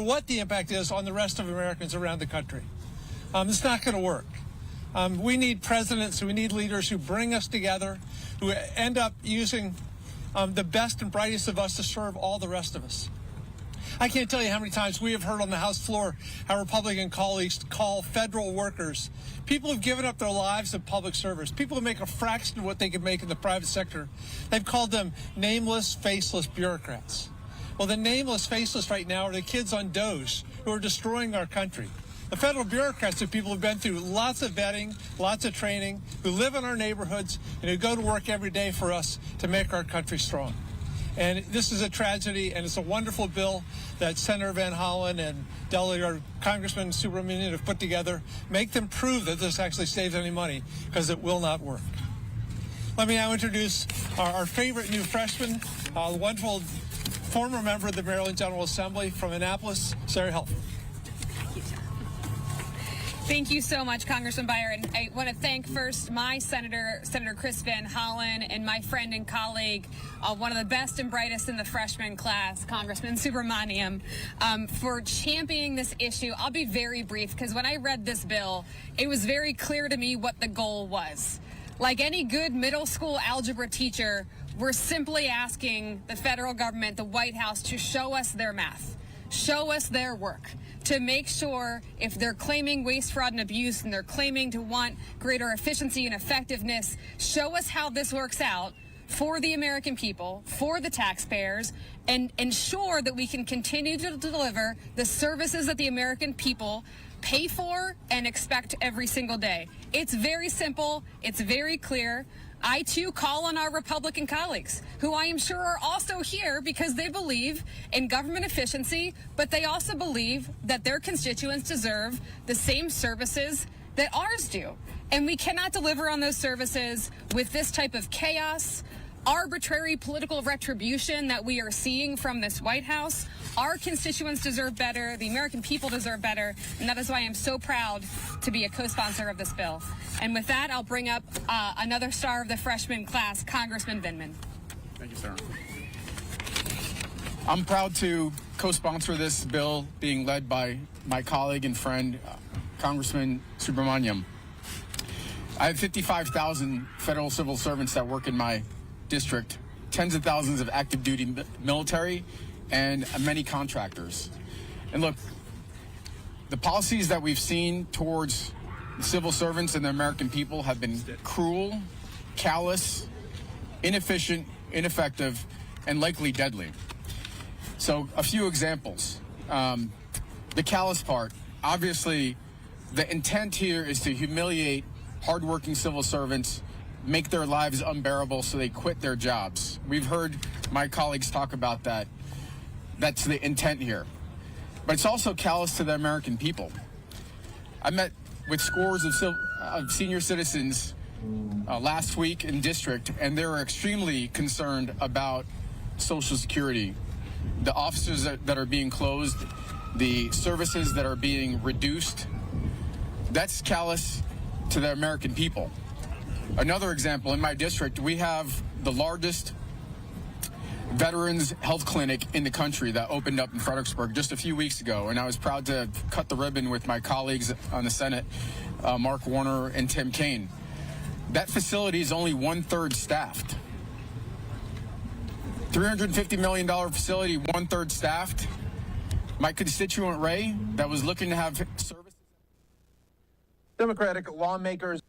what the impact is on the rest of Americans around the country. It's not going to work. We need presidents, we need leaders who bring us together, who end up using the best and brightest of us to serve all the rest of us. I can't tell you how many times we have heard on the House floor our Republican colleagues call federal workers people who've given up their lives in public service, people who make a fraction of what they could make in the private sector. They've called them nameless, faceless bureaucrats. Well, the nameless, faceless right now are the kids on DOGE who are destroying our country. The federal bureaucrats are people who've been through lots of vetting, lots of training, who live in our neighborhoods, and who go to work every day for us to make our country strong. And this is a tragedy, and it's a wonderful bill that Senator Van Hollen and Congressman Subramanian have put together. Make them prove that this actually saves any money, because it will not work. Let me now introduce our favorite new freshman, the wonderful former member of the Maryland General Assembly from Annapolis, Sarah Helfer. Thank you so much, Congressman Beyer. And I want to thank first my Senator Chris Van Hollen, and my friend and colleague, one of the best and brightest in the freshman class, Congressman Subramanian, for championing this issue. I'll be very brief, because when I read this bill, it was very clear to me what the goal was. Like any good middle school algebra teacher, we're simply asking the federal government, the White House, to show us their math, show us their work, to make sure if they're claiming waste, fraud, and abuse, and they're claiming to want greater efficiency and effectiveness, show us how this works out for the American people, for the taxpayers, and ensure that we can continue to deliver the services that the American people pay for and expect every single day. It's very simple. It's very clear. I, too, call on our Republican colleagues, who I am sure are also here because they believe in government efficiency, but they also believe that their constituents deserve the same services that ours do. And we cannot deliver on those services with this type of chaos, arbitrary political retribution that we are seeing from this White House. Our constituents deserve better. The American people deserve better. And that is why I'm so proud to be a co-sponsor of this bill. And with that, I'll bring up another star of the freshman class, Congressman Vindman. Thank you, Sarah. I'm proud to co-sponsor this bill being led by my colleague and friend, Congressman Subramanian. I have 55,000 federal civil servants that work in my district, tens of thousands of active duty military, and many contractors. And look, the policies that we've seen towards civil servants and the American people have been cruel, callous, inefficient, ineffective, and likely deadly. So a few examples. The callous part, obviously the intent here is to humiliate hardworking civil servants, make their lives unbearable so they quit their jobs. We've heard my colleagues talk about that. That's the intent here. But it's also callous to the American people. I met with scores of senior citizens last week in district, and they were extremely concerned about Social Security, the offices that are being closed, the services that are being reduced. That's callous to the American people. Another example, in my district, we have the largest veterans health clinic in the country that opened up in Fredericksburg just a few weeks ago, and I was proud to cut the ribbon with my colleagues on the Senate, Mark Warner and Tim Kaine. That facility is only 1/3 staffed. $350 million facility, 1/3 staffed. My constituent Ray, that was looking to have services. Democratic lawmakers